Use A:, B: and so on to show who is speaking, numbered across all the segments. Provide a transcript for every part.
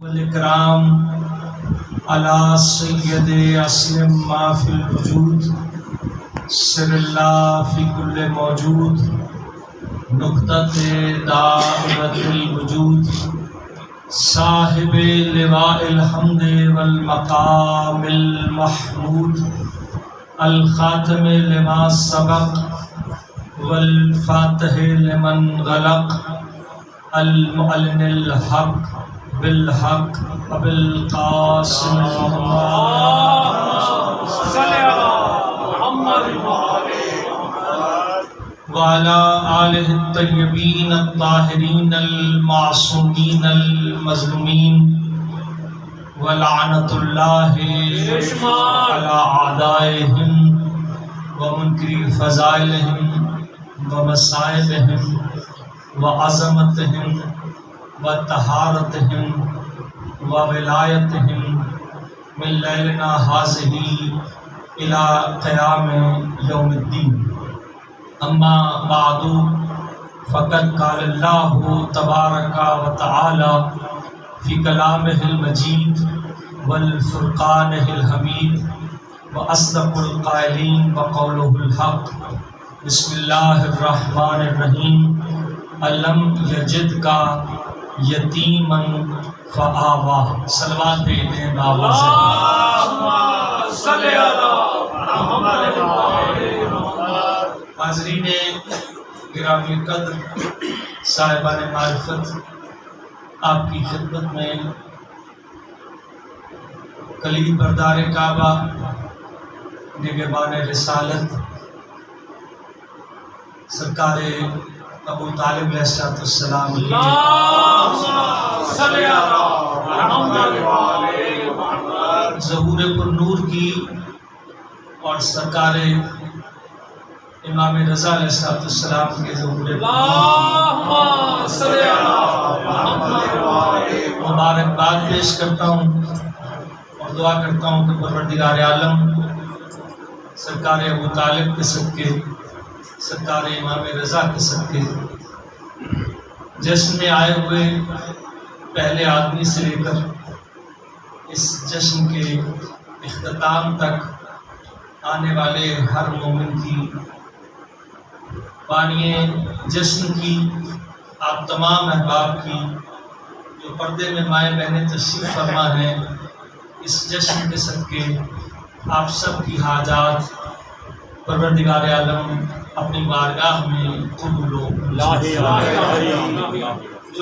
A: والاکرام علی سید اسلم ما فی الوجود سر اللہ فی کل موجود نقطۃ دائرۃ الوجود صاحب لواء الحمد والمقام المحمود الخاتم لما سبق والفاتح لمن غلق المعلن الحق بالحق وبالقاسم وعلى آلہ الطیبین الطاہرین المعصومین المظلومین ولعنۃ اللہ علی اعدائہم ومنکری فضائلہم ومصائبہم وعظمتہم وطہارتہم وولایتہم من لیلنا ھذہ الی قیام یوم الدین اما بعد فقد قال اللہ تبارک و تعالی فی کلامہ المجید والفرقانہ الحمید واصدق القائلین وقولہ الحق بسم اللہ الرحمن الرحیم الم یجدک یتیما فآوا صلوات بھیجیں بابا صلی حاضرین گرامی قدر صاحبان معرفت، آپ کی خدمت میں کلید بردار کعبہ نگہبان رسالت سرکار ابو طالب علیہ السلام کی ظہور پر نور کی اور سرکار امام رضا علیہ السلام کے ظہور مبارکباد پیش کرتا ہوں اور دعا کرتا ہوں کہ پروردگار عالم سرکار ابو طالب کے صدقے، سرکار امام رضا کے صدقے، جشن میں آئے ہوئے پہلے آدمی سے لے کر اس جشن کے اختتام تک آنے والے ہر مومن کی، بانیے جشن کی، آپ تمام احباب کی جو پردے میں مائیں بہنیں تشریف فرما ہیں، اس جشن کے صدقے آپ سب کی حاجات پروردگار عالم اپنی بارگاہ میں قبول و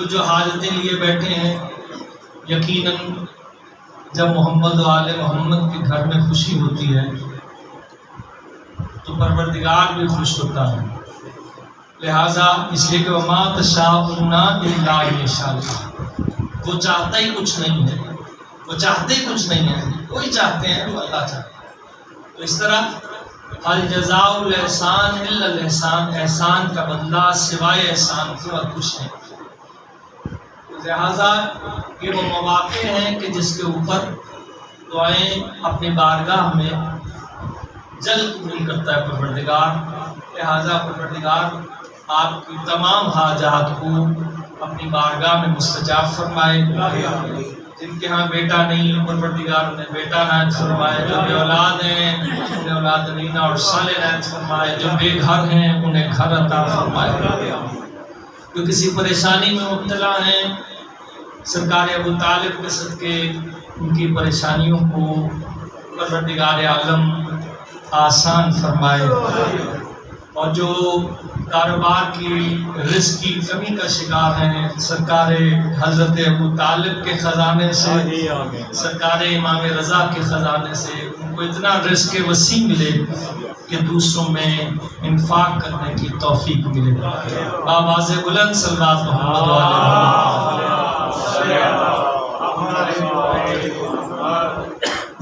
A: جو حاجتیں لیے بیٹھے ہیں، یقیناً جب محمد و آل محمد کے گھر میں خوشی ہوتی ہے تو پروردگار بھی خوش ہوتا ہے، لہٰذا اس لیے کہ وما تشاءون الا ان یشاء اللہ، وہ چاہتا ہی کچھ نہیں ہے، وہ چاہتے ہی کچھ نہیں ہے، وہی چاہتے ہیں وہ اللہ چاہتے ہیں۔ تو اس طرح الجزاء الاحسان الا الاحسان، احسان کا بدلہ سوائے احسان کے اور کچھ نہیں۔ لہٰذا یہ وہ مواقع ہیں کہ جس کے اوپر دعائیں اپنی بارگاہ میں جلد قبول کرتا ہے پروردگار، لہٰذا پروردگار آپ کی تمام حاجات کو اپنی بارگاہ میں مستجاب فرمائے۔ جن کے ہاں بیٹا نہیں، پروردگار انہیں بیٹا عنایت فرمائے، جو بے اولاد ہیں انہیں اولاد نینہ اور صالح عنایت فرمائے، جو بے گھر ہیں انہیں گھر عطا فرمائے، جو کسی پریشانی میں مبتلا ہیں سرکار ابو طالب کے صدقے ان کی پریشانیوں کو پروردگار عالم آسان فرمائے، اور جو کاروبار کی رزق کی کمی کا شکار ہیں سرکار حضرت ابو طالب کے خزانے سے، سرکار امام رضا کے خزانے سے ان کو اتنا رزق وسیع ملے کہ دوسروں میں انفاق کرنے کی توفیق ملے۔ آواز بلند صلوات محمد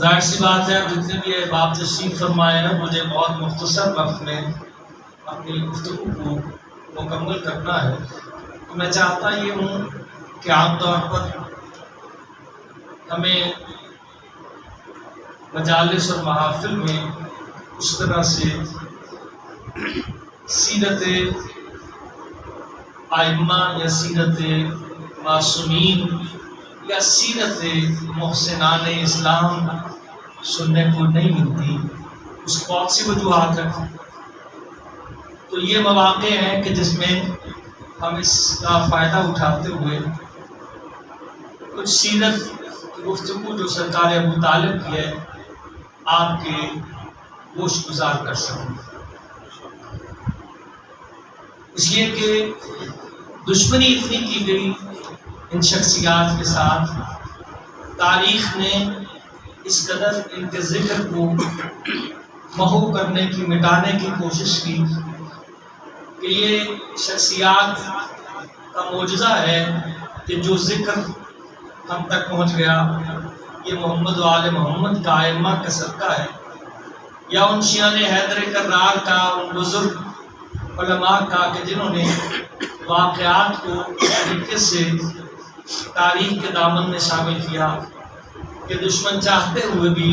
A: ظاہر سی بات ہے جتنے بھی احباب تشریف فرمائے ہیں، مجھے بہت مختصر وقت میں اپنی گفتگو کو مکمل کرنا ہے، تو میں چاہتا یہ ہوں کہ عام طور پر ہمیں مجالس اور محافل میں اس طرح سے سیرت ائمہ یا سیرت معصومین یا سیرت محسنان اسلام سننے کو نہیں ملتی، اس کو بہت سی وجوہات ہیں۔ تو یہ مواقع ہیں کہ جس میں ہم اس کا فائدہ اٹھاتے ہوئے کچھ سیرت کی گفتگو جو سرکار ابو طالب کی ہے آپ کے گوش گزار کر سکوں، اس لیے کہ دشمنی اتنی کی گئی ان شخصیات کے ساتھ، تاریخ نے اس قدر ان کے ذکر کو محو کرنے کی، مٹانے کی کوشش کی کہ یہ شخصیات کا معجزہ ہے کہ جو ذکر ہم تک پہنچ گیا یہ محمد و آل محمد کا ائمہ کا صدقہ ہے، یا ان شیعان حیدر کرار کا، ان بزرگ علماء کا کہ جنہوں نے واقعات کو اس طریقے سے تاریخ کے دامن میں شامل کیا کہ دشمن چاہتے ہوئے بھی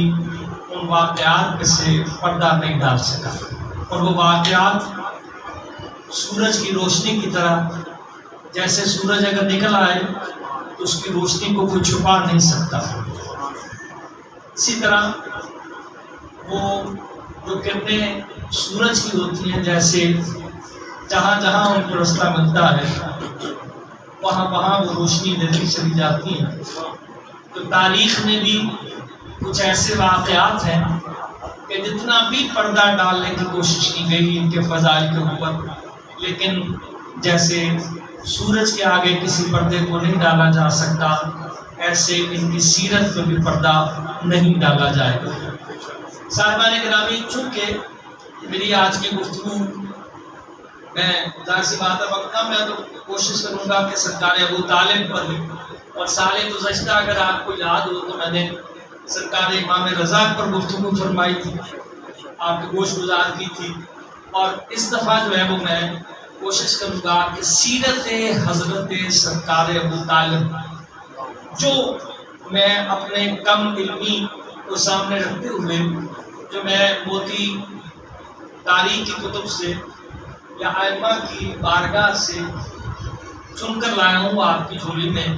A: ان واقعات سے پردہ نہیں ڈال سکا، اور وہ واقعات سورج کی روشنی کی طرح، جیسے سورج اگر نکل آئے تو اس کی روشنی کو کوئی چھپا نہیں سکتا، اسی طرح وہ جو کرنیں سورج کی ہوتی ہیں، جیسے جہاں جہاں ان کو رستہ ملتا ہے وہاں وہاں وہ روشنی دیتی چلی جاتی ہیں۔ تو تاریخ میں بھی کچھ ایسے واقعات ہیں کہ جتنا بھی پردہ ڈالنے کی کوشش کی گئی ان کے فضائل کے اوپر، لیکن جیسے سورج کے آگے کسی پردے کو نہیں ڈالا جا سکتا، ایسے ان کی سیرت پہ بھی پردہ نہیں ڈالا جائے گا۔ صاحبان گرامی، چونکہ میری آج کی گفتگو میں ظاہر سی بات ہے وقت کم ہے، تو کوشش کروں گا کہ سرکار ابو طالب پر ہی، اور سال گزشتہ اگر آپ کو یاد ہو تو میں نے سرکار امام رضا پر گفتگو فرمائی تھی، آپ کے گوش گزار کی تھی، اور اس دفعہ جو ہے وہ میں کوشش کروں گا کہ سیرت حضرت سرکار ابو طالب، جو میں اپنے کم علمی کو سامنے رکھتے ہوئے، جو میں موتی تاریخ کی کتب سے یا ائمہ کی بارگاہ سے چن کر لایا ہوں، آپ کی جھولی میں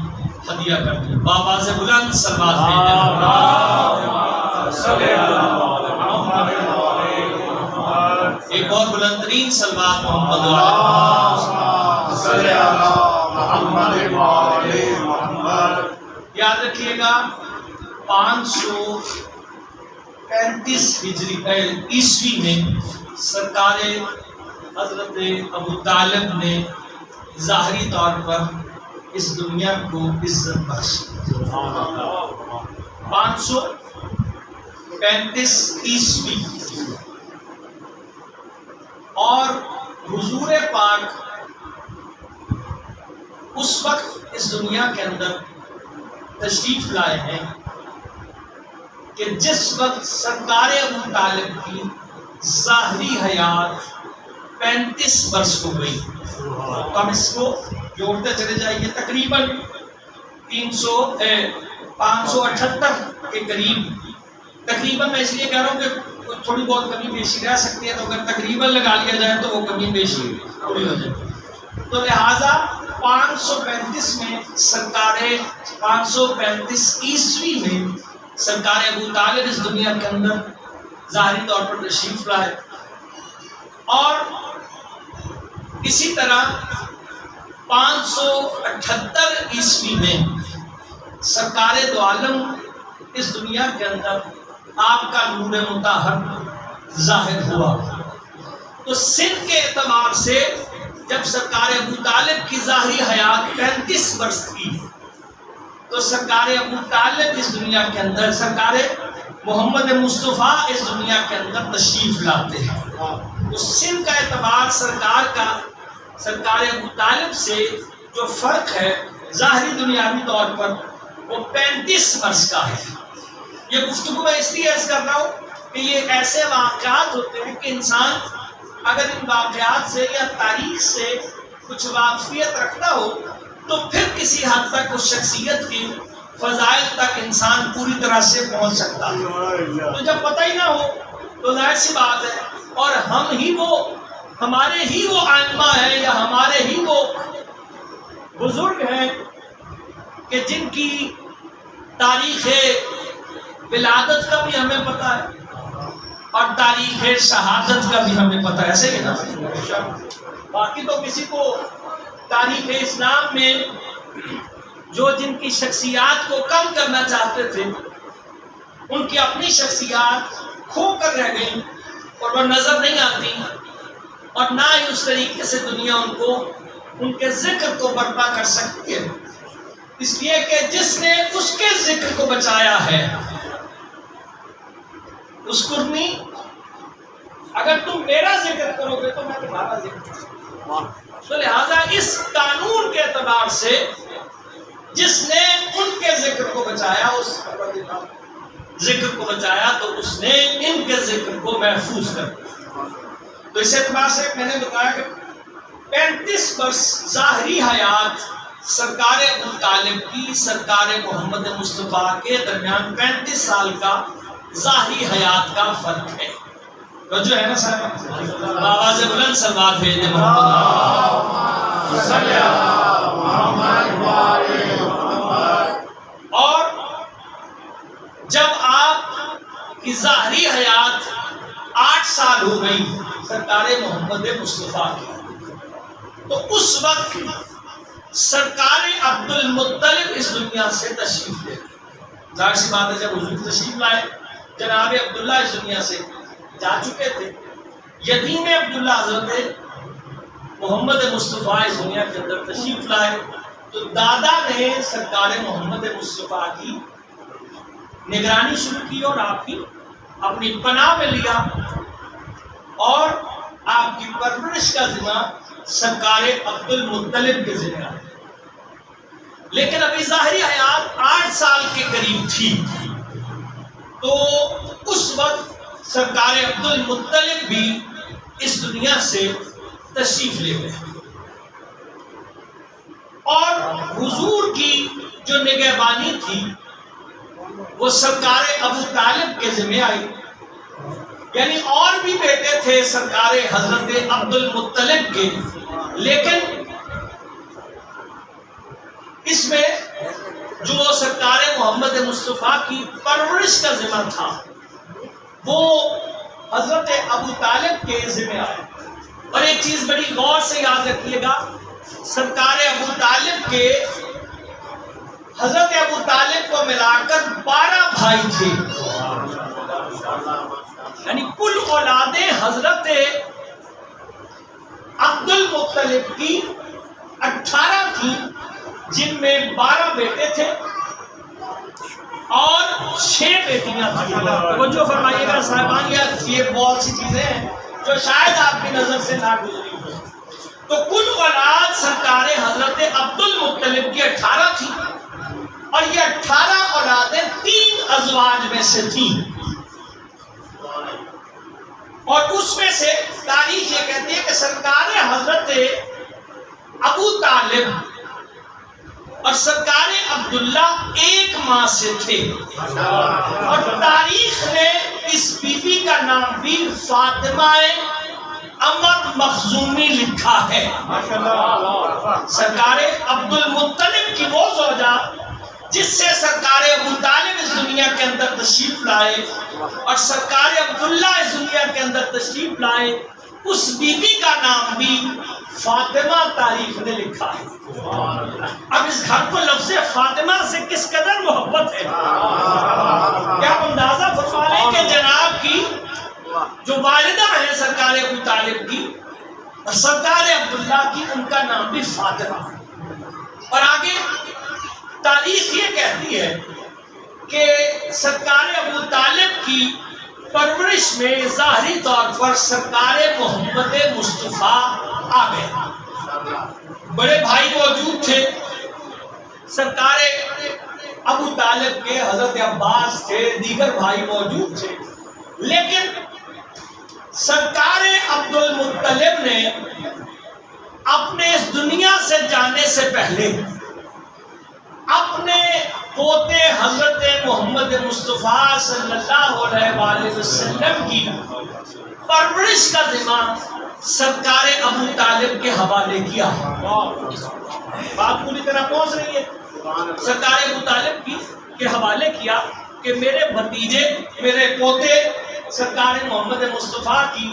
A: ہدیہ کر دیا۔ بآواز بلند صلوات ایک اور بلند ترین صلوات محمد یاد رکھیے گا، 535 ہجری عیسوی میں سرکار حضرت ابو طالب نے ظاہری طور پر اس دنیا کو عزت بخشی۔ 535 عیسوی، اور حضور پاک اس وقت اس دنیا کے اندر تشریف لائے ہیں کہ جس وقت سرکار ابو طالب کی ظاہری حیات 35 برس ہو گئی۔ تو ہم اس کو جوڑتے چلے جائیے، تقریباً 578 کے قریب، تقریباً میں اس لیے کہہ رہا ہوں کہ تھوڑی بہت کمی بیشی رہ سکتی ہے، تو اگر تقریباً لگا لیا جائے تو وہ کمی بیشی پوری ہو جائے، تو لہٰذا 535 میں سرکار 535 عیسوی میں سرکار ابو طالب اس دنیا کے اندر ظاہری طور پر تشریف لائے، اور اسی طرح 578 عیسوی میں سرکار دو عالم اس دنیا کے اندر آپ کا نور مطہر ظاہر ہوا۔ تو سن کے اعتبار سے جب سرکار ابو طالب کی ظاہری حیات 35 برس تھی، تو سرکار ابو طالب اس دنیا کے اندر، سرکار محمد مصطفیٰ اس دنیا کے اندر تشریف لاتے ہیں۔ اس سن کا اعتبار سرکار کا سرکار ابو طالب سے جو فرق ہے ظاہری دنیاوی طور پر، وہ 35 برس کا ہے۔ یہ گفتگو میں اس لیے عرض کر رہا ہوں کہ یہ ایسے واقعات ہوتے ہیں کہ انسان اگر ان واقعات سے یا تاریخ سے کچھ واقفیت رکھتا ہو تو پھر کسی حد تک اس شخصیت کی فضائل تک انسان پوری طرح سے پہنچ سکتا ہے۔ تو جب پتہ ہی نہ ہو تو ظاہر سی بات ہے، اور ہمارے ہی وہ ائمہ ہیں یا ہمارے ہی وہ بزرگ ہیں کہ جن کی تاریخ ولادت کا بھی ہمیں پتہ ہے اور تاریخ شہادت کا بھی ہمیں پتہ ہے، ایسے ہی نا؟ باقی تو کسی کو تاریخ اسلام میں جو جن کی شخصیات کو کم کرنا چاہتے تھے ان کی اپنی شخصیات کھو کر رہ گئی اور وہ نظر نہیں آتی، اور نہ ہی اس طریقے سے دنیا ان کو ان کے ذکر کو برپا کر سکتی ہے، اس لیے کہ جس نے اس کے ذکر کو بچایا ہے اس قرنی، اگر تم میرا ذکر کرو گے تو میں تمہارا ذکر کروں، تو لہذا اس قانون کے اعتبار سے جس نے ان کے ذکر کو بچایا، اس ذکر کو بچایا، تو اس نے ان کے ذکر کو محفوظ کر دیا۔ تو اس اعتبار سے میں نے بتایا کہ 35 برس ظاہری حیات سرکار ابو طالب کی سرکار محمد مصطفیٰ کے درمیان 35 سال کا ظاہری حیات کا فرق ہے، تو جو ہے نا صاحب آواز بلند سلوات بھیج دیں محمد صلی اللہ محمد۔ اور جب آپ کی ظاہری حیات 8 سال ہو گئی سرکار محمد مصطفیٰ کی، تو اس وقت سرکار عبد المطلب اس دنیا سے تشریف لے گئے۔ ظاہر سی بات ہے جب حضور تشریف لائے، جناب عبداللہ اس دنیا سے جا چکے تھے، یتیم عبداللہ حضرت محمد مصطفیٰ اس دنیا کے اندر تشریف لائے، تو دادا نے سرکار محمد مصطفیٰ کی نگرانی شروع کی اور آپ کی اپنی پناہ میں لیا، اور آپ کی پرورش کا ذمہ سرکار عبد المطلب کے ذمہ ہے۔ لیکن ابھی ظاہری حیات 8 سال کے قریب تھی، تو اس وقت سرکار عبد المطلب بھی اس دنیا سے تشریف لے گئے، اور حضور کی جو نگہبانی تھی وہ سرکار ابو طالب کے ذمہ آئی، یعنی اور بھی بیٹے تھے سرکار حضرت عبد المطلب کے، لیکن اس میں جو سرکار محمد مصطفیٰ کی پرورش کا ذمہ تھا وہ حضرت ابو طالب کے ذمہ آئے۔ اور ایک چیز بڑی غور سے یاد رکھیے گا، سرکار ابو طالب کے حضرت ابو طالب کو ملا کر 12 بھائی تھے، یعنی کل اولادیں حضرت عبد المطلب کی 18 تھی، جن میں 12 بیٹے تھے اور 6 بیٹیاں تھیں۔ توجہ فرمائیے گا صاحبان، یہ بہت سی چیزیں ہیں جو شاید آپ کی نظر سے نہ گزری ہو۔ تو کل اولاد سرکار حضرت عبد المطلب کی 18 تھی، اور یہ 18 اولادیں 3 ازواج میں سے تھیں، اور اس میں سے تاریخ یہ کہتی ہے کہ سرکار حضرت ابو طالب اور سرکار عبداللہ ایک ماں سے تھے، اور تاریخ نے اس بی بی کا نام بھی فاطمہ عمر مخزومی لکھا ہے۔ سرکار عبد المطلب کی وہ زوجہ جس سے سرکار ابو طالب اس دنیا کے اندر تشریف لائے اور سرکار عبداللہ اس دنیا کے اندر تشریف لائے، اس بی بی کا نام بھی فاطمہ تاریخ نے لکھا ہے۔ اب اس گھر کو لفظ فاطمہ سے کس قدر محبت ہے، کیا اندازہ فرما لیں کہ جناب کی جو والدہ ہے سرکار ابو طالب کی اور سرکار عبداللہ کی، ان کا نام بھی فاطمہ۔ اور آگے تاریخ یہ کہتی ہے کہ سرکار ابو طالب کی پرورش میں ظاہری طور پر سرکار محمد مصطفیٰ آ گئے، بڑے بھائی موجود تھے سرکار ابو طالب کے، حضرت عباس تھے، دیگر بھائی موجود تھے، لیکن سرکار عبد المطلب نے اپنے اس دنیا سے جانے سے پہلے اپنے پوتے حضرت محمد مصطفیٰ صلی اللہ علیہ وآلہ وسلم کی پرورش کا ذمہ سرکار ابو طالب کے حوالے کیا۔ بات پوری طرح پہنچ رہی ہے؟ سرکار ابو طالب کی کے حوالے کیا کہ میرے بھتیجے میرے پوتے سرکار محمد مصطفیٰ کی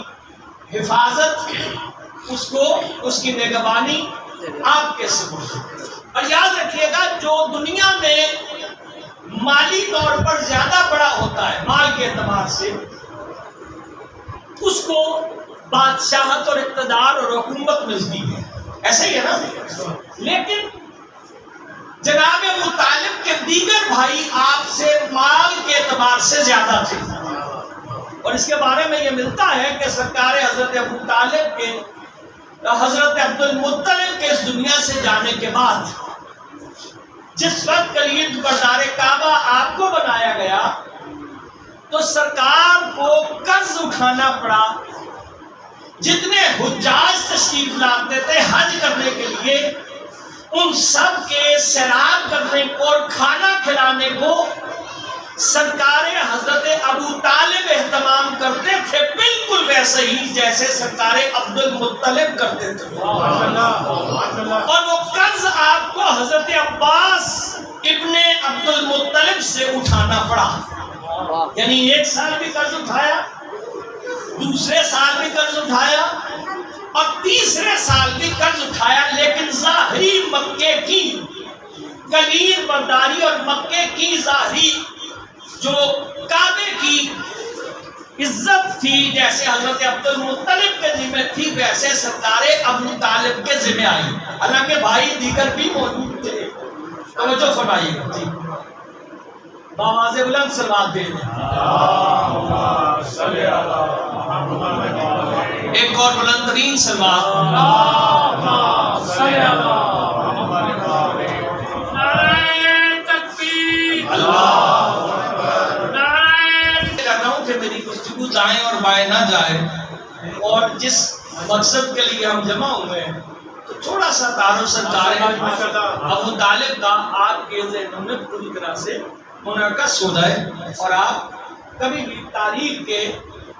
A: حفاظت اس کی نگہبانی آپ کے سپرد. اور یاد رکھیے گا جو دنیا میں مالی طور پر زیادہ بڑا ہوتا ہے مال کے اعتبار سے اس کو بادشاہت اور اقتدار اور حکومت ملتی ہے. ایسا ہی ہے نا. لیکن جناب ابو طالب کے دیگر بھائی آپ سے مال کے اعتبار سے زیادہ تھے. اور اس کے بارے میں یہ ملتا ہے کہ سرکار حضرت ابو طالب کے حضرت عبد المطلب کے اس دنیا سے جانے کے بعد جس وقت کلید بردار کعبہ آپ کو بنایا گیا تو سرکار کو قرض اٹھانا پڑا. جتنے حجاج تشریف لاتے تھے حج کرنے کے لیے ان سب کے سیراب کرنے کو اور کھانا کھلانے کو سرکار حضرت ابو طالب اہتمام کرتے تھے بالکل ویسے ہی جیسے سرکار عبد المطلب کرتے تھے. اور وہ قرض آپ کو حضرت عباس ابن عبد المطلب سے اٹھانا پڑا. یعنی ایک سال بھی قرض اٹھایا, دوسرے سال بھی قرض اٹھایا اور تیسرے سال بھی قرض اٹھایا. لیکن ظاہری مکے کی کلید برداری اور مکے کی ظاہری جو کعبے کی عزت تھی جیسے حضرت عبد المطلب کے ذمہ تھی ویسے سرکار ابو طالب کے ذمہ آئی. حالانکہ بھائی دیگر بھی موجود تھے. توجہ فرمائیے گا جی. باواز بلند صلوات دے دیں. ایک اور بلند ترین صلوات. میری گفتگو دائیں اور بائیں نہ جائے اور جس مقصد کے لیے ہم جمع ہوئے ہیں تو تھوڑا سا تعارف سرکار ابو طالب کا آپ کے ذہنوں میں پوری طرح سے منعکس ہو جائے اور آپ کبھی بھی تاریخ کے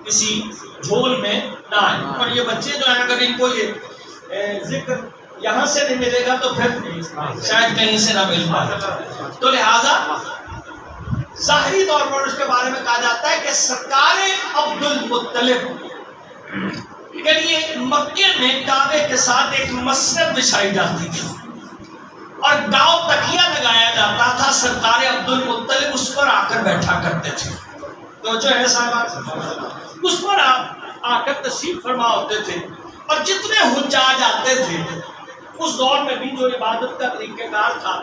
A: کسی جھول میں نہ آئیں. اور یہ بچے جو ہیں اگر ان کو یہ ذکر یہاں سے نہیں ملے گا تو پھر شاید کہیں سے نہ مل پائے. تو لہذا ظاہری طور پر اس کے بارے میں کہا جاتا ہے کہ سرکار عبد المطلب کے لیے مکے میں کعبے کے ساتھ ایک مسند بچھائی جاتی تھی اور گاؤں تکیہ لگایا جاتا تھا. سرکار عبد المطلب اس پر آ کر بیٹھا کرتے تھے. تو جو ہے صاحب اس پر آپ آ کر تشریف فرما ہوتے تھے. اور جتنے حجاج آتے تھے اس دور میں بھی جو عبادت کا طریقہ کار تھا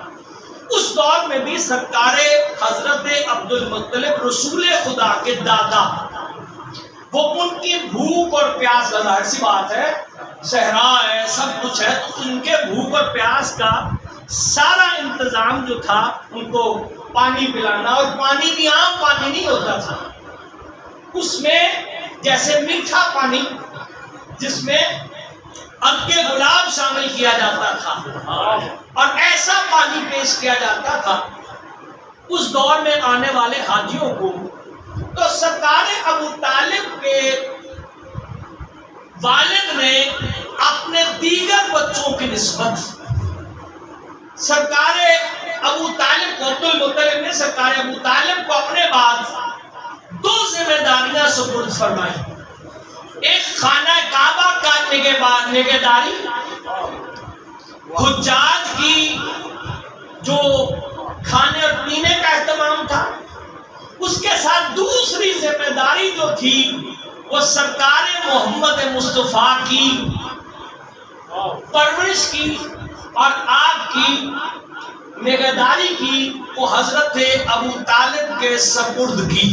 A: اس دور میں بھی سرکار حضرت عبد المطلب رسول خدا کے دادا وہ ان کی بھوک اور پیاس کا ظاہر سی بات ہے صحرا ہے سب کچھ ہے تو ان کے بھوک اور پیاس کا سارا انتظام جو تھا ان کو پانی پلانا. اور پانی بھی عام پانی نہیں ہوتا تھا. اس میں جیسے میٹھا پانی جس میں اب کے گلاب شامل کیا جاتا تھا اور ایسا پانی پیش کیا جاتا تھا اس دور میں آنے والے حاجیوں کو. تو سرکار ابو طالب کے والد نے اپنے دیگر بچوں کی نسبت سرکار ابو طالب کو عبد المطلب نے سرکار ابو طالب کو اپنے بعد دو ذمہ داریاں سپرد فرمائی. ایک خانہ کعبہ کا نگہداری حجاج کی جو کھانے اور پینے کا اہتمام تھا. اس کے ساتھ دوسری ذمہ داری جو تھی وہ سرکار محمد مصطفیٰ کی پرورش کی اور آپ کی نگہداری کی وہ حضرت ابو طالب کے سپرد کی.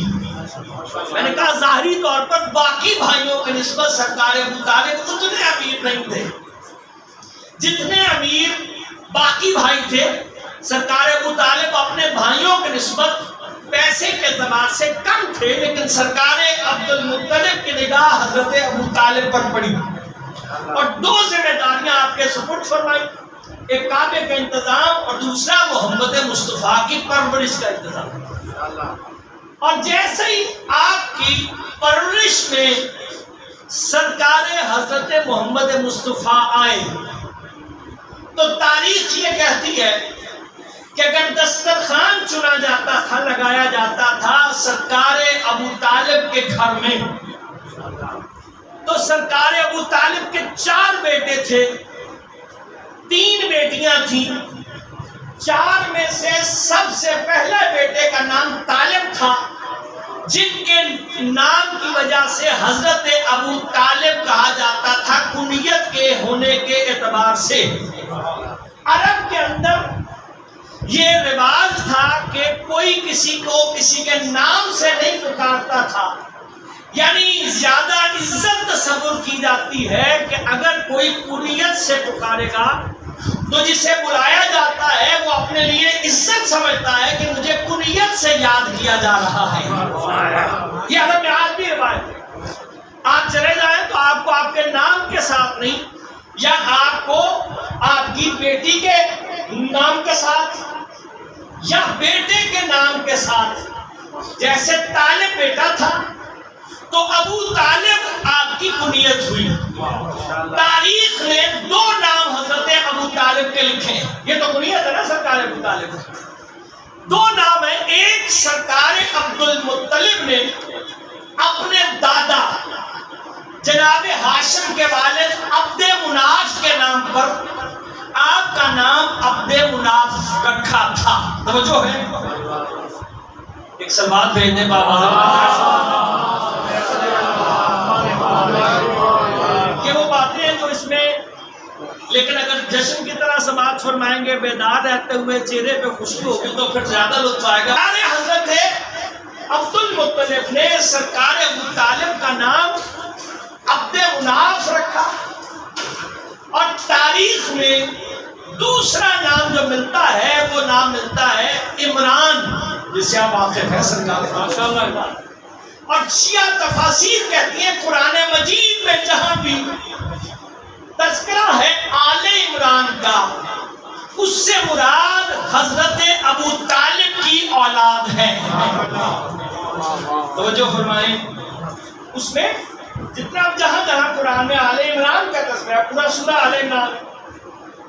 A: میں نے کہا ظاہری طور پر باقی بھائیوں کی نسبت سرکار ابو طالب اتنے امیر نہیں تھے جتنے امیر باقی بھائی تھے. سرکار ابو طالب اپنے بھائیوں کی نسبت پیسے کے اعتبار سے کم تھے لیکن سرکار عبد المطلب کی نگاہ حضرت ابو طالب پر پڑی اور دو ذمہ داریاں آپ کے سپرد فرمائی. ایک کعبے کا انتظام اور دوسرا محمد مصطفیٰ کی پرورش کا انتظام. اور جیسے ہی آپ کی پرورش میں سرکار حضرت محمد مصطفیٰ آئے تو تاریخ یہ کہتی ہے کہ اگر دسترخوان چنا جاتا تھا، لگایا جاتا تھا سرکار ابو طالب کے گھر میں، تو سرکار ابو طالب کے 4 بیٹے تھے، 3 بیٹیاں تھیں۔ 4 میں سے سب سے پہلے بیٹے کا نام طالب تھا، جن کے نام کی وجہ سے حضرت ابو طالب کہا جاتا تھا کنیت کے ہونے کے اعتبار سے۔ عرب کے اندر یہ رواج تھا کہ کوئی کسی کو کسی کے نام سے نہیں پکارتا تھا، یعنی زیادہ عزت تصور کی جاتی ہے کہ اگر کوئی کنیت سے پکارے گا تو جسے بلایا جاتا ہے وہ اپنے لیے عزت سمجھتا ہے کہ مجھے کنیت سے یاد کیا جا رہا ہے۔ یہ عرب میں آج بھی روایت ہے، آپ چلے جائیں تو آپ کو آپ کے نام کے ساتھ نہیں، یا آپ کو آپ کی بیٹی کے نام کے ساتھ یا بیٹے کے نام کے ساتھ، جیسے طالب بیٹا تھا تو ابو طالب آپ کی کنیت ہوئی۔ تاریخ نے 2 نام حضرت ابو طالب کے لکھے ہیں، یہ تو کنیت ہے نا سرکار ابو طالب۔ 2 نام ہیں، ایک سرکار عبد المطلب نے اپنے دادا جناب ہاشم کے والد عبد مناف کے نام پر آپ کا نام عبد مناف رکھا تھا۔ توجہ ہے، ایک سلوات بھیجنے بابا۔ یہ وہ باتیں ہیں جو اس میں، لیکن اگر جشن کی طرح سماعت فرمائیں گے بیدار رہتے ہوئے، چہرے پہ خوشی ہوگی تو پھر زیادہ لطف آئے گا۔ حضرت عبد المطلب نے سرکار ابو طالب کا نام عبد مناف رکھا، اور تاریخ میں دوسرا نام جو ملتا ہے وہ نام ملتا ہے عمران، جسے آپ واقف ہیں سرکار ماشاءاللہ۔ اور شیعہ تفاسیر کہتی ہیں قرآن مجید میں جہاں بھی تذکرہ ہے آل عمران کا، اس سے مراد حضرت ابو طالب کی اولاد ہے۔ توجہ فرمائیں، اس میں جتنا جہاں جہاں قرآن میں آل عمران کا تذکرہ ہے، پورا سورہ آل عمران،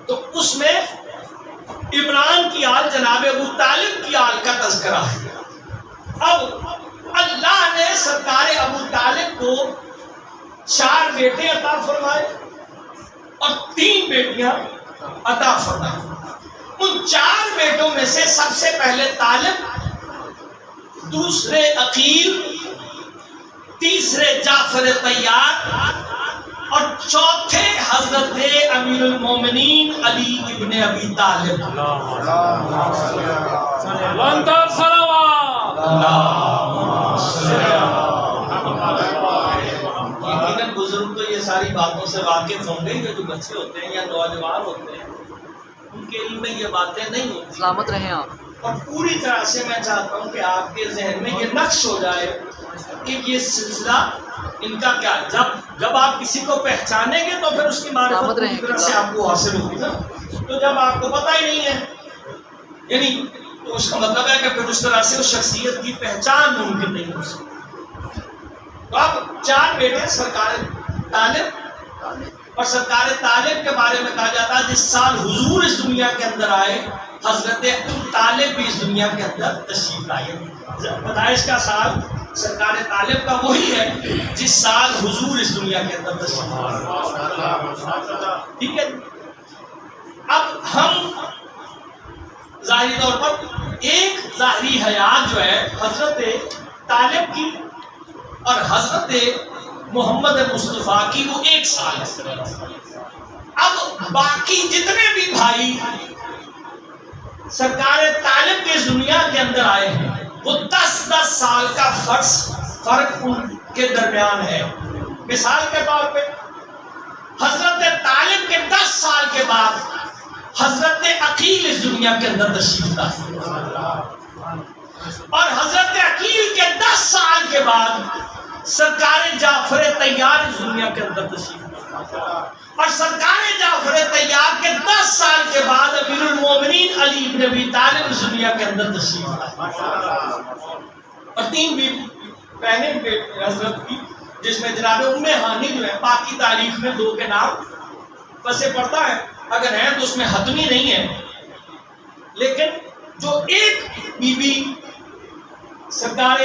A: تو اس میں عمران کی آل جناب ابو طالب کی آل کا تذکرہ ہے۔ اب اللہ نے سرکار ابو طالب کو 4 بیٹے عطا فرمائے اور 3 بیٹیاں عطا فرمائے۔ ان 4 بیٹوں میں سے سب سے پہلے طالب، دوسرے عقیل، تیسرے جعفر طیار، اور چوتھے حضرت امیر المومنین علی ابن ابی طالب۔ یقیناً بزرگ تو یہ ساری باتوں سے واقف ہوں گے، یہ جو بچے ہوتے ہیں یا نوجوان ہوتے ہیں ان کے علم میں یہ باتیں نہیں ہوتی۔
B: سلامت رہیں آپ۔
A: اور پوری طرح سے میں چاہتا ہوں کہ آپ کے ذہن میں یہ نقش ہو جائے کہ یہ سلسلہ ان کا کیا ہے۔ جب آپ کسی کو پہچانیں گے تو پھر اس کی معرفت پوری طرح سے آپ کو حاصل ہوگی نا۔ تو جب آپ کو پتہ ہی نہیں ہے، یعنی تو اس کا مطلب ہے کہ پھر اس طرح سے اس شخصیت کی پہچان ممکن نہیں ہو سکتی۔ تو اب 4 بیٹے سرکار طالب، اور سرکار طالب کے بارے میں کہا جاتا ہے جس سال حضور اس دنیا کے اندر آئے، حضرت طالب بھی اس دنیا کے اندر تشریف لائے۔ پیدائش کا سال سرکار طالب کا وہی ہے جس سال حضور اس دنیا کے اندر تشریف لائے۔ ٹھیک ہے، اب ہم ظاہری طور پر ایک ظاہری حیات جو ہے حضرت طالب کی اور حضرت محمد مصطفیٰ کی وہ 1 سال ہے۔ اب باقی جتنے بھی بھائی سرکار طالب کے اس دنیا کے اندر آئے ہیں وہ 10 سال کا فرق ان کے درمیان ہے۔ مثال کے طور پہ حضرت طالب کے 10 سال کے بعد حضرت عقیل اس دنیا کے اندر تشریف لائے، اور حضرت عقیل کے 10 سال کے بعد سرکار جعفر طیار اس دنیا کے اندر تشریف لائے، اور سرکار جعفر طیار کے 10 سال کے بعد امیر المومنین علی ابن ابی طالب اس دنیا کے اندر تشریف لائے۔ اور 3 بھی بہنیں حضرت کی، جس میں جناب ام ہانی جو ہے باقی تاریخ میں 2 کے نام پسے پڑتا ہے، اگر ہیں تو اس میں حتمی نہیں ہے، لیکن جو ایک بی بی سرکار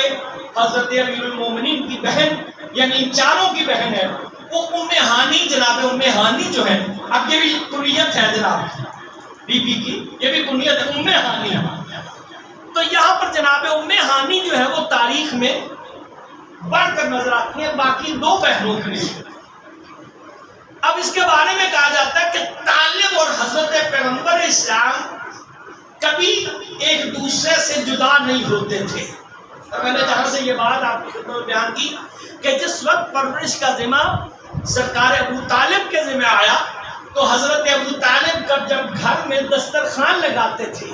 A: حضرت امیر المومنین کی بہن یعنی ان چاروں کی بہن ہے وہ ام ہانی، جناب ام ہانی جو ہے، اب یہ بھی کنیت ہے جناب بی بی کی، یہ بھی کنیت ہے ام ہانی. تو یہاں پر جناب ام ہانی جو ہے وہ تاریخ میں بڑھ کر نظر آتی ہیں باقی دو بہنوں کی. اب اس کے بارے میں کہا جاتا ہے کہ طالب اور حضرت پیغمبر اسلام کبھی ایک دوسرے سے جدا نہیں ہوتے تھے. میں نے جہاں سے یہ بات آپ کی خدمت میں بیان کی کہ جس وقت پرورش کا ذمہ سرکار ابو طالب کے ذمہ آیا تو حضرت ابو طالب کا جب گھر میں دسترخوان لگاتے تھے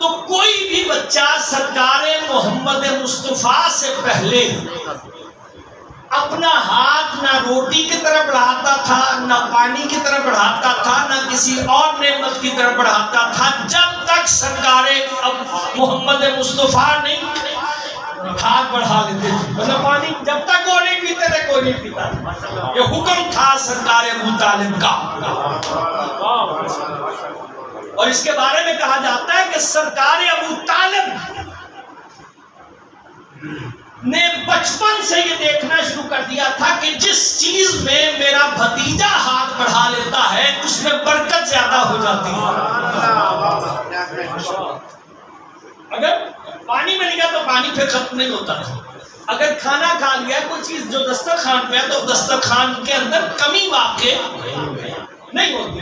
A: تو کوئی بھی بچہ سرکار محمد مصطفیٰ سے پہلے اپنا ہاتھ نہ روٹی کی طرف بڑھاتا تھا، نہ پانی کی طرف بڑھاتا تھا، نہ کسی اور نعمت کی طرف بڑھاتا تھا جب تک سرکار محمد مصطفیٰ نہیں ہاتھ بڑھا لیتے تھے. مطلب پانی جب تک وہ نہیں پیتے تھے کوئی نہیں پیتا تھا. یہ حکم تھا سرکار ابو طالب کا. اور اس کے بارے میں کہا جاتا ہے کہ سرکار ابو طالب نے بچپن سے یہ دیکھنا شروع کر دیا تھا کہ جس چیز میں میرا بھتیجا ہاتھ بڑھا لیتا ہے اس میں برکت زیادہ ہو جاتی ہے. اگر پانی میں لیا تو پانی پھر ختم نہیں ہوتا تھا. اگر کھانا کھا لیا کوئی چیز جو دسترخوان پہ ہے تو دسترخوان کے اندر کمی واقع نہیں ہوتی.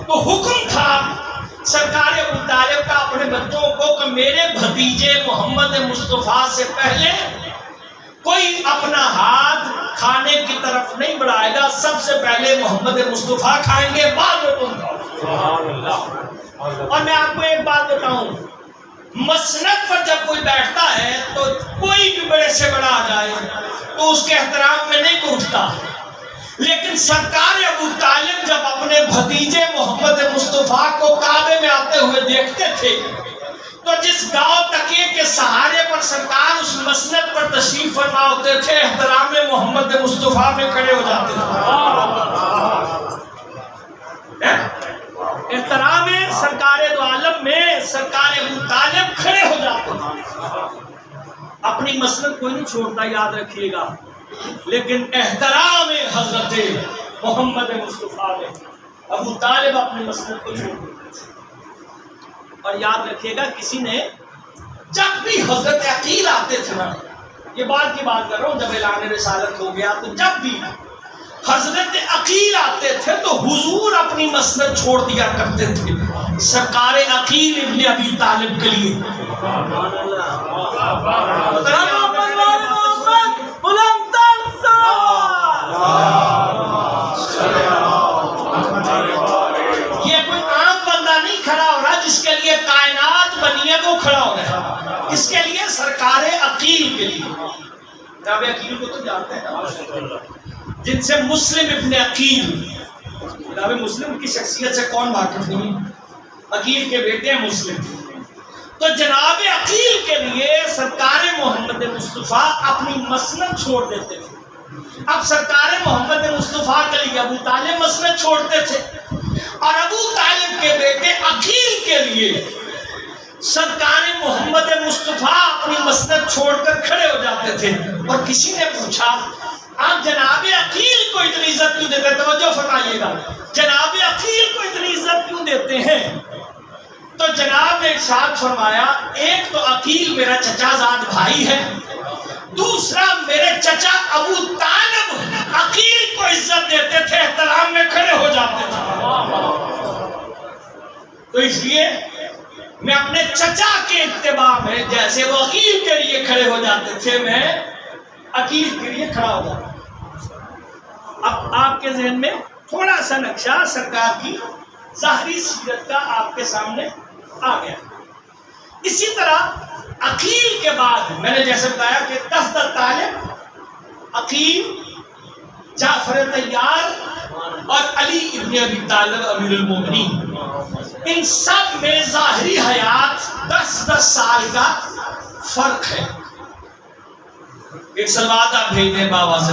A: تو حکم تھا سرکار ابو طالب کا اپنے بچوں کو کہ میرے بھتیجے محمد مصطفیٰ سے پہلے کوئی اپنا ہاتھ کھانے کی طرف نہیں بڑھائے گا، سب سے پہلے محمد مصطفیٰ کھائیں گے بعد میں تم کھاؤ. اور میں آپ کو ایک بات بتاؤں، مسند پر جب کوئی بیٹھتا ہے تو کوئی بھی بڑے سے بڑا آ جائے تو اس کے احترام میں نہیں کوئی اٹھتا، لیکن سرکار ابو طالب جب اپنے بھتیجے محمد مصطفیٰ کو کعبے میں آتے ہوئے دیکھتے تھے تو جس گاؤں تکیے کے سہارے پر سرکار اس مسند پر تشریف فرما ہوتے تھے احترام محمد مصطفیٰ میں کھڑے ہو جاتے تھے. احترام سرکار دو عالم میں سرکار ابو طالب کھڑے ہو جاتے تھے. اپنی مسند کوئی نہیں چھوڑتا، یاد رکھیے گا، لیکن احترام حضرت محمد مصطفیٰ میں ابو طالب اپنی مسند کو چھوڑ دیتے تھے. اور یاد رکھیے گا کسی نے جب بھی حضرت عقیل آتے تھے نا، یہ بات کی بات کر رہا ہوں جب اعلان رسالت ہو گیا تو جب بھی حضرت عقیل آتے تھے تو حضور اپنی مسند چھوڑ دیا کرتے تھے سرکار عقیل ابن ابی طالب کے لیے. یہ کوئی عام بندہ نہیں کھڑا ہو رہا جس کے لیے کائنات بنی ہے وہ کھڑا ہو رہا ہے، اس کے لیے سرکار عقیل کے لیے. جناب عقیل کو تو جانتے ہیں جن سے مسلم ابن عقیل، جناب مسلم کی شخصیت سے کون واقف نہیں، عقیل کے بیٹے ہیں مسلم. تو جناب عقیل کے لیے سرکار محمد مصطفیٰ اپنی مسند چھوڑ دیتے تھے. اب سرکار محمد مصطفیٰ کے لیے ابو طالب مسند چھوڑتے تھے اور ابو طالب کے بیٹے عقیل کے لیے سرکار محمد مصطفیٰ اپنی مسند چھوڑ کر کھڑے ہو جاتے تھے. اور کسی نے پوچھا آپ جناب عقیل کو اتنی عزت کیوں دیتے ہیں؟ توجہ فرمائیے گا، جناب عقیل کو اتنی عزت کیوں دیتے ہیں؟ تو جناب نے ارشاد فرمایا ایک تو عقیل میرا چچا زاد بھائی ہے، دوسرا میرے چچا ابو طالب عقیل کو عزت دیتے تھے، احترام میں کھڑے ہو جاتے تھے. تو اس لیے میں اپنے چچا کے اتباع میں جیسے وہ عقیل کے لیے کھڑے ہو جاتے تھے میں عقیل کے لیے کھڑا ہو جاتا. اب آپ کے ذہن میں تھوڑا سا نقشہ سرکار کی ظاہری سیرت کا آپ کے سامنے آ گیا. اسی طرح عقیل کے بعد میں نے جیسے بتایا کہ 10 طالب، عقیل، جعفر طیار اور علی ابن ابی طالب امیر المومنین، ان سب میں ظاہری حیات 10 سال کا فرق ہے. ایک سلوات آپ بھیج دیں بابا سے.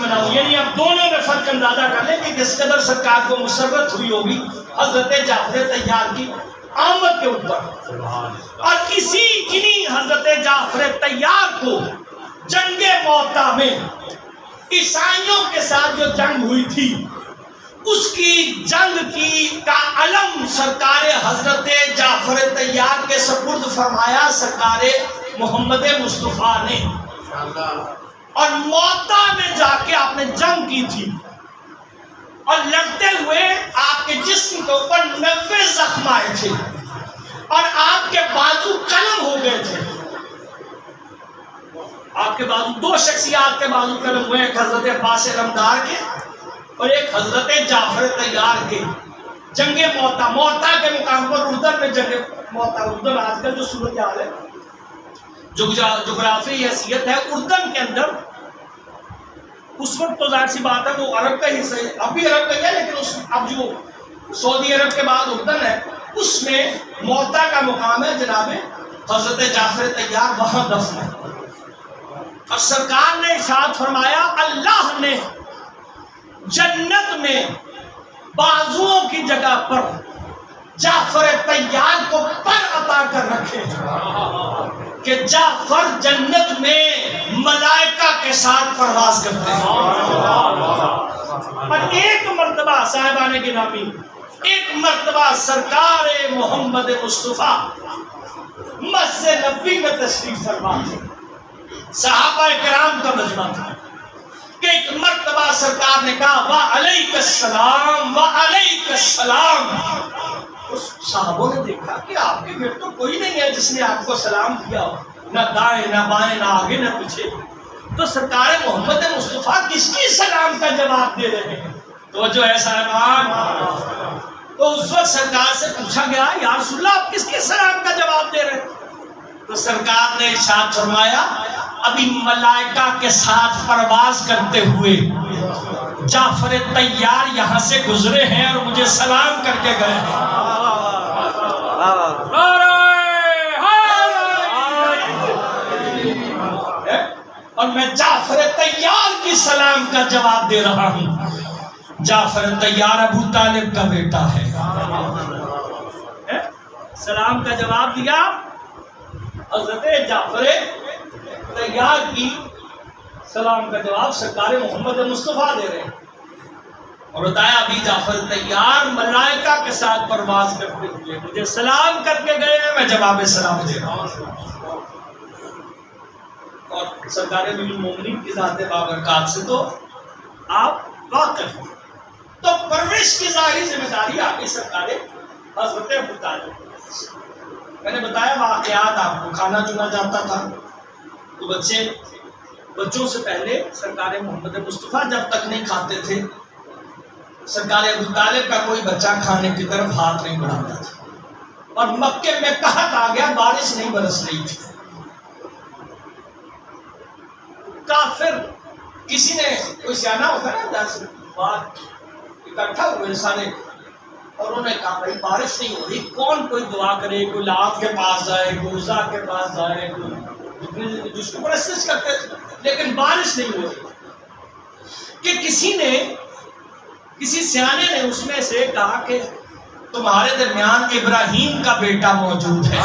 A: بناؤں، یعنی اب دونوں میں فرق اندازہ کر لیں کہ کس قدر سرکار کو مسرت ہوئی ہوگی حضرت جعفر طیار کی آمد کے اوپر، اور انہی حضرت جعفر طیار کو جنگ موتا میں عیسائیوں کے ساتھ جو جنگ ہوئی تھی اس کی جنگ کی کا علم سرکار حضرت جعفر طیار کے سپرد فرمایا سرکار محمد مصطفیٰ نے، اور موتا میں جا کے آپ نے جنگ کی تھی، اور لڑتے ہوئے آپ کے جسم کے اوپر 90 زخم آئے تھے اور آپ کے بازو قلم ہو گئے تھے. آپ کے بازو، دو شخصیات کے بازو قلم ہوئے، ایک حضرت عباس علمدار کے اور ایک حضرت جعفر طیار کے. جنگ موتا، موتا کے مقام پر اردن میں جنگ موتا، اردن آج کل جو صورتحال ہے، جو جغرافی حیثیت ہے اردن کے اندر، اس وقت تو ظاہر سی بات ہے وہ عرب کا حصہ ہے، اب بھی عرب کا ہی ہے، لیکن اب جو سعودی عرب کے بعد اردن ہے اس میں موتا کا مقام ہے. جناب حضرت جعفر طیار وہاں دفن ہے، اور سرکار نے ارشاد فرمایا اللہ نے جنت میں بازوؤں کی جگہ پر جعفر طیار کو پر عطا کر رکھے کہ جعفر جنت میں ملائکہ کے ساتھ پرواز کرتے ہیں. اور ایک مرتبہ صاحبان گرامی، ایک مرتبہ سرکار محمد مصطفیٰ مسجد نبوی میں تشریف فرما تھے، صحابہ کرام کا مجمع تھا کہ ایک مرتبہ سرکار نے کہا وعلیک السلام وعلیک السلام. صحابوں نے دیکھا کہ آپ کے گھر تو کوئی نہیں ہے جس نے آپ کو سلام کیا ہو، نہ دائیں نہ بائیں نہ آگے نہ پیچھے، تو سرکار محمد مصطفیٰ کس کی سلام کا جواب دے رہے ہیں؟ تو جو ہے صاحبان، تو اس وقت سرکار سے پوچھا گیا یا رسول اللہ آپ کس کے سلام کا جواب دے رہے ہیں؟ تو سرکار نے ارشاد فرمایا ابھی ملائکہ کے ساتھ پرواز کرتے ہوئے جعفر طیار یہاں سے گزرے ہیں اور مجھے سلام کر کے گئے ہیں. اور میں جعفر طیار کی سلام کا جواب دے رہا ہوں. جعفر طیار ابو طالب کا بیٹا ہے. سلام کا جواب دیا، حضرت جعفر طیار کی سلام کا جواب سرکار محمد مصطفیٰ دے رہے ہیں، اور بتایا ابھی جعفر طیار ملائکہ کے ساتھ پرواز کرتے ہوئے مجھے سلام کر کے گئے ہیں، میں جواب سلام دے رہا ہوں. اور سرکار المومنین کی ذات بابرکات سے تو آپ واقف ہیں. تو پرورش کی ظاہری ذمہ داری آگے سرکار حضرت ابو طالب. میں نے بتایا واقعات آپ کو کھانا چنا جاتا تھا تو بچوں سے پہلے سرکار محمد مصطفیٰ جب تک نہیں کھاتے تھے سرکار ابو طالب کا کوئی بچہ کھانے کی طرف ہاتھ نہیں بڑھاتا تھا. اور مکے میں قحط آ گیا، بارش نہیں برس رہی تھی. کافر کسی نے کوئی سیانہ ہوتا ہے نا 10 بات اکٹھا ہوئے سارے، اور انہوں نے کہا بھائی بارش نہیں ہو رہی، کون کوئی دعا کرے، کوئی لات کے پاس جائے، کوئی عزا کے پاس جائے، کوئی جس کو پرستش کرتے تھے، لیکن بارش نہیں ہو رہی. کہ کسی سیانے نے اس میں سے کہا کہ تمہارے درمیان ابراہیم کا بیٹا موجود ہے.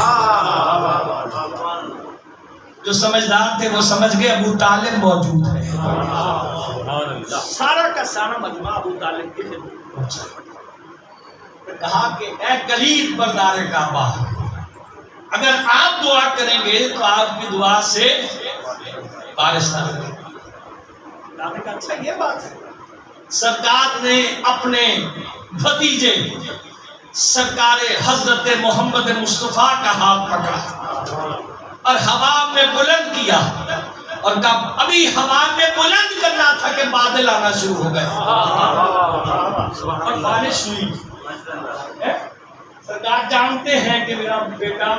A: جو سمجھدار تھے وہ سمجھ گئے ابو طالب موجود ہے. سارا کا سارا مجمع ابو طالب کے پہنچا. کہا کہ اے کلید بردار کعبہ، اگر آپ دعا کریں گے تو آپ کی دعا سے بارش نہ لگے. نے کہا اچھا یہ بات ہے. سرکار نے اپنے بھتیجے سرکار حضرت محمد مصطفیٰ کا ہاتھ پکڑا اور ہوا میں بلند کیا اور کہا ابھی ہوا میں بلند کرنا تھا کہ بادل آنا شروع ہو گئے اور بارش ہوئی. سرکار جانتے ہیں کہ میرا بیٹا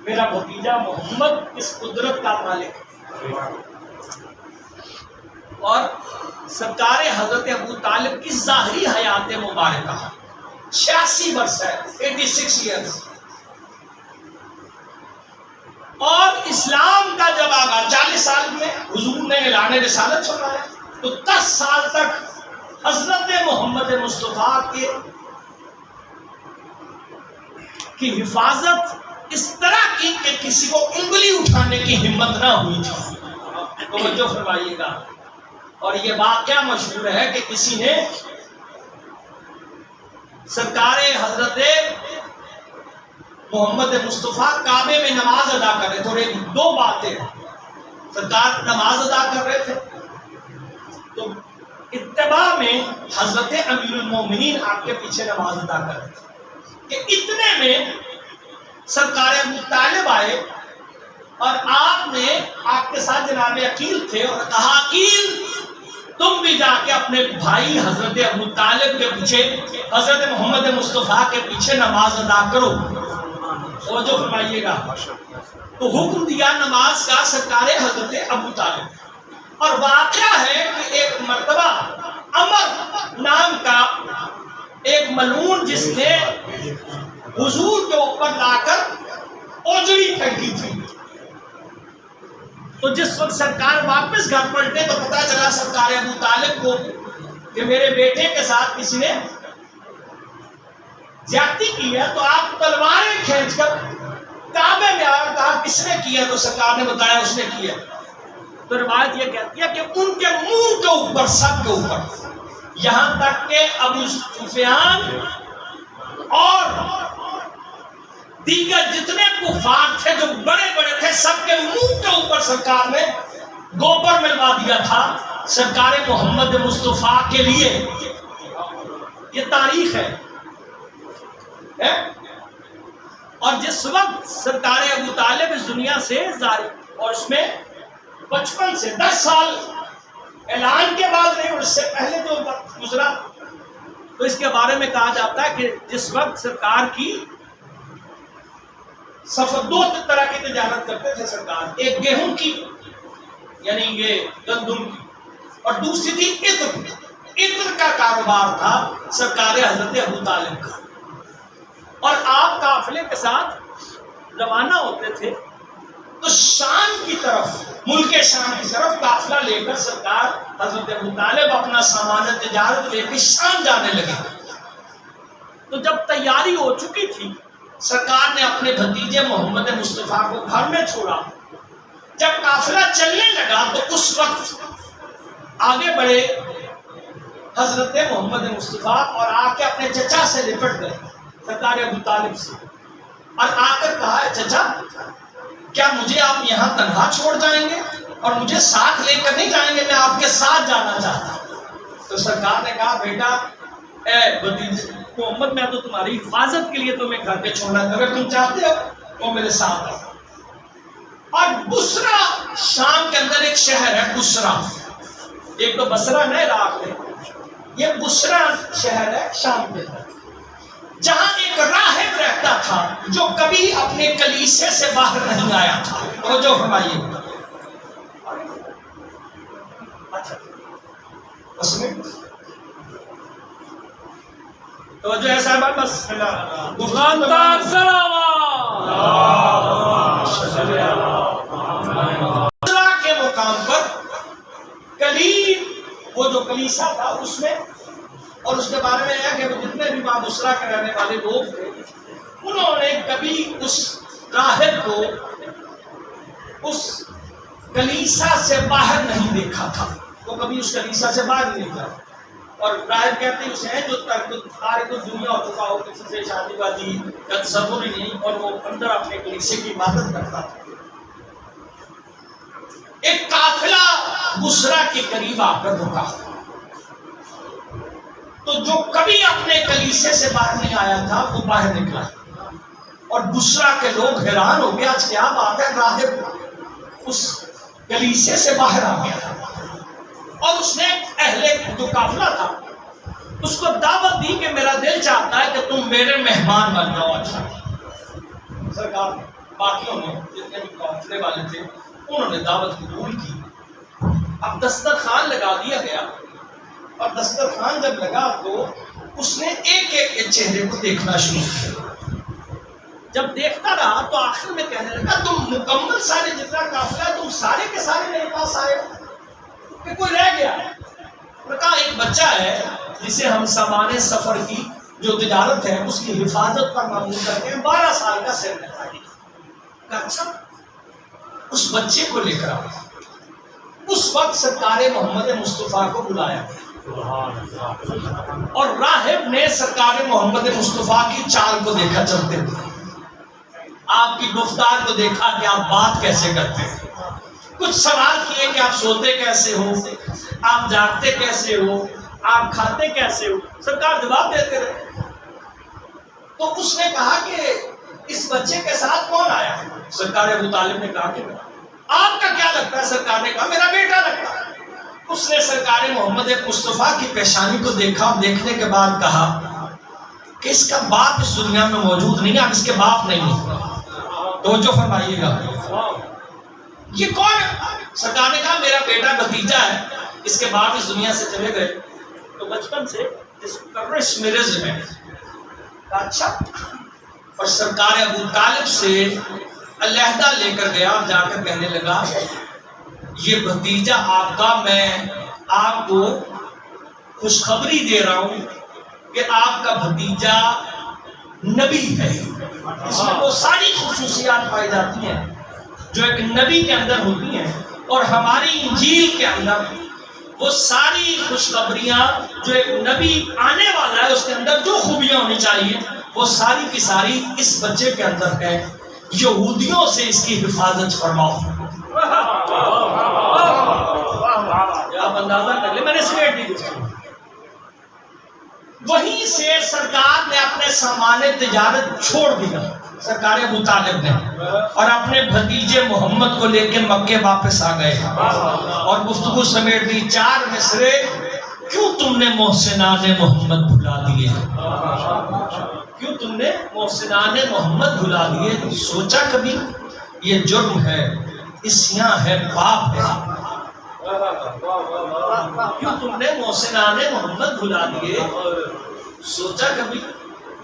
A: میرا بھتیجا محمد اس قدرت کا مالک ہے. اور سرکار حضرت ابو طالب کی ظاہری حیات مبارکہ 86 برس ہے، 86 ایئرز. اور اسلام کا جب آغاز 40 سال میں حضور نے اعلان رسالت فرمایا، تو 10 سال تک حضرت محمد مصطفیٰ کی حفاظت اس طرح کی کہ کسی کو انگلی اٹھانے کی ہمت نہ ہوئی تھی. توجہ فرمائیے گا. اور یہ واقعہ مشہور ہے کہ کسی نے سرکار حضرت محمد مصطفیٰ کعبے میں نماز ادا کر رہے تھے. دو باتیں، سرکار نماز ادا کر رہے تھے تو اتباع میں حضرت امیر المومنین آپ کے پیچھے نماز ادا کر رہے تھے کہ اتنے میں سرکار ابو طالب آئے اور آپ نے آپ کے ساتھ جناب عقیل تھے اور کہا عقیل تم بھی جا کے اپنے بھائی حضرت ابو طالب کے پیچھے حضرت محمد مصطفیٰ کے پیچھے نماز ادا کرو. توجہ فرمائیے گا. تو حکم دیا نماز کا سرکار حضرت ابو طالب. اور واقعہ ہے کہ ایک مرتبہ عمر نام کا ایک ملعون جس نے حضور کے اوپر لا کر اوجڑی پھینکی تھی، تو جس وقت سرکار واپس گھر پلٹے تو پتا چلا سرکار ابو طالب کو کہ میرے بیٹے کے ساتھ کسی نے زیادتی کی ہے. تو آپ تلواریں کھینچ کر کعبے میں آ کہا کس نے کیا؟ تو سرکار نے بتایا اس نے کیا. تو روایت یہ کہتی ہے کہ ان کے منہ کے اوپر، سب کے اوپر، یہاں تک کہ ابو سفیان اور دیگر جتنے کفار تھے جو بڑے بڑے تھے سب کے منہ کے اوپر سرکار نے گوبر ملوا دیا تھا سرکار محمد مصطفیٰ کے لیے. یہ تاریخ ہے. اور جس وقت سرکار ابو طالب اس دنیا سے ظاہر، اور اس میں بچپن سے 10 سال اعلان کے بعد نہیں، اور اس سے پہلے جو وقت گزرا، تو اس کے بارے میں کہا جاتا ہے کہ جس وقت سرکار کی سفر، 2 طرح کی تجارت کرتے تھے سرکار. ایک گیہوں کی یعنی یہ گندم کی، اور دوسری تھی عطر کا کاروبار تھا سرکار حضرت ابو طالب کا. اور آپ قافلے کے ساتھ روانہ ہوتے تھے تو شام کی طرف، ملک شام کی طرف قافلہ لے کر سرکار حضرت ابو طالب اپنا سامان تجارت لے کے شام جانے لگے. تو جب تیاری ہو چکی تھی سرکار نے اپنے بھتیجے محمد مصطفیٰ کو گھر میں چھوڑا. جب قافلہ چلنے لگا تو اس وقت آگے بڑھے حضرت محمد مصطفیٰ اور آ کے اپنے چچا سے لپٹ گئے سرکار ابو طالب سے، اور آ کر کہا چچا کیا مجھے آپ یہاں تنہا چھوڑ جائیں گے اور مجھے ساتھ لے کر نہیں جائیں گے؟ میں آپ کے ساتھ جانا چاہتا ہوں. تو سرکار نے کہا بیٹا اے بھتیجے محمد، میں تو تمہاری حفاظت کے لیے تمہیں گھر پہ چھوڑنا، اگر تم چاہتے ہو تو میرے ساتھ آؤ. اور بصرہ شام کے اندر ایک شہر ہے بصرہ، ایک تو بصرہ ہے عراق میں، یہ بصرہ شہر ہے شام کے اندر، جہاں ایک راہب رہتا تھا جو کبھی اپنے کلیسے سے باہر نہیں آیا تھا. توجہ فرمائیے. اچھا توجہ ہے صاحب، بس کے مقام پر کلیم، وہ جو کلیسا تھا اس میں، اور اس کے بارے میں ہے کہ جتنے بھی وہاں بصرہ کے رہنے والے لوگ تھے انہوں نے کبھی اس راہب کو اس کلیسا سے باہر نہیں دیکھا تھا. وہ کبھی اس کلیسا سے باہر نہیں نکلا. اور راہب کہتے ہیں اسے جو تارک دنیا ہو چکا ہو، کسی سے شادی وادی کا تصور ہی نہیں، اور وہ اندر اپنے کلیسے کی عبادت کرتا تھا. ایک قافلہ بصرہ کے قریب آ کر رکا، تو جو کبھی اپنے کلیسے سے باہر نہیں آیا تھا وہ باہر نکلا. اور بصرہ کے لوگ حیران ہو گیا، آج کیا بات ہے، راہب اس کلیسے سے باہر آ گیا تھا. اور اس نے اہل جو قافلہ تھا اس کو دعوت دی کہ میرا دل چاہتا ہے کہ تم میرے مہمان بن جاؤ. اچھا سرکار باقیوں نے جتنے بھی قافلے والے تھے انہوں نے دعوت قبول کی. اب دسترخوان لگا دیا گیا، اور دسترخوان جب لگا تو اس نے ایک ایک کے چہرے کو دیکھنا شروع کیا. جب دیکھتا رہا تو آخر میں کہنے لگا تم مکمل سارے جتنا قافلہ تم سارے کے سارے میرے پاس آئے کہ کوئی رہ گیا؟ نے کہا ایک بچہ ہے جسے ہم سامان سفر کی جو تجارت ہے اس کی حفاظت پر معمول کرتے ہیں، 12 سال کا سن ہے۔ کہا اچھا، اس بچے کو لے کر آؤ۔ اس وقت سرکار محمد مصطفیٰ کو بلایا اور راہب نے سرکار محمد مصطفیٰ کی چال کو دیکھا چلتے ہوئے، آپ کی گفتار کو دیکھا کہ آپ بات کیسے کرتے ہیں، کچھ سوال کیے کہ آپ سوتے کیسے ہو، آپ جاگتے کیسے ہو، آپ کھاتے کیسے ہو، سرکار جواب دیتے رہے۔ تو اس نے کہا کہ اس بچے کے ساتھ کون آیا؟ سرکار ابو طالب نے کہا کہ آپ کا کیا لگتا ہے؟ سرکار نے کہا میرا بیٹا لگتا ہے۔ اس نے سرکار محمد مصطفیٰ کی پیشانی کو دیکھا، دیکھنے کے بعد کہا کہ اس کا باپ اس دنیا میں موجود نہیں ہے، اب اس کے باپ نہیں ہے۔ توجہ فرمائیے گا، یہ کون ہے؟ سرکار نے کہا میرا بیٹا بھتیجا ہے، اس کے باپ اس دنیا سے چلے گئے، تو بچپن سے اس پرورش میرے ذمہ ہے۔ اچھا، اور سرکار ابو طالب سے علیحدہ لے کر گیا اور جا کر کہنے لگا یہ بھتیجا آپ کا، میں آپ کو خوشخبری دے رہا ہوں کہ آپ کا بھتیجا نبی ہے۔ اس میں وہ ساری خصوصیات پائی جاتی ہیں جو ایک نبی کے اندر ہوتی ہیں، اور ہماری انجیل کے اندر وہ ساری خوشخبریاں جو ایک نبی آنے والا ہے اس کے اندر جو خوبیاں ہونی چاہیے وہ ساری کی ساری اس بچے کے اندر ہے۔ یہودیوں سے اس کی حفاظت فرماؤ۔ آپ اندازہ کر لیں، میں نے سلیٹ دی۔ وہیں سے سرکار نے اپنے سامان تجارت چھوڑ دیا، سرکار ابو طالب نے، اور اپنے بھتیجے محمد کو لے کے مکے واپس آ گئے اور گفتگو سمیٹ دی۔ 4 مصرے، کیوں تم نے محسنان محمد بھلا دیے؟ کیوں تم نے محسنان محمد بھلا دیے؟ سوچا کبھی یہ جرم ہے، عصیاں ہے، پاپ ہے؟ کیوں تم نے محسنان محمد بھلا دیے؟ سوچا کبھی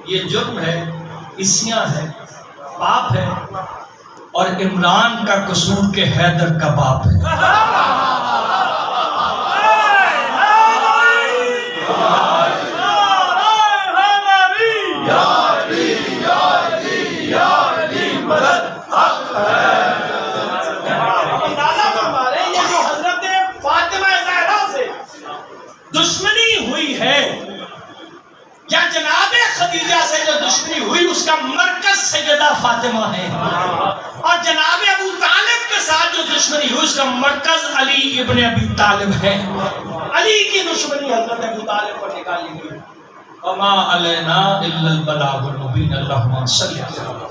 A: یہ جرم ہے، عصیاں ہے، پاپ ہے؟ اور عمران کا قصور کے حیدر کا باپ ہے۔ دشمنی ہوئی ہے یا جناب خدیجہ سے جو دشمنی ہوئی اس کا مرکز سیدہ فاطمہ ہے، اور جناب ابو طالب کے ساتھ جو دشمنی ہوئی اس کا مرکز علی ابن ابی طالب ہے۔ علی کی دشمنی حضرت ابو طالب پر نکالی گئی۔ وما علینا الا البلاغ المبین۔ اللہم صلی اللہ علیہ وسلم۔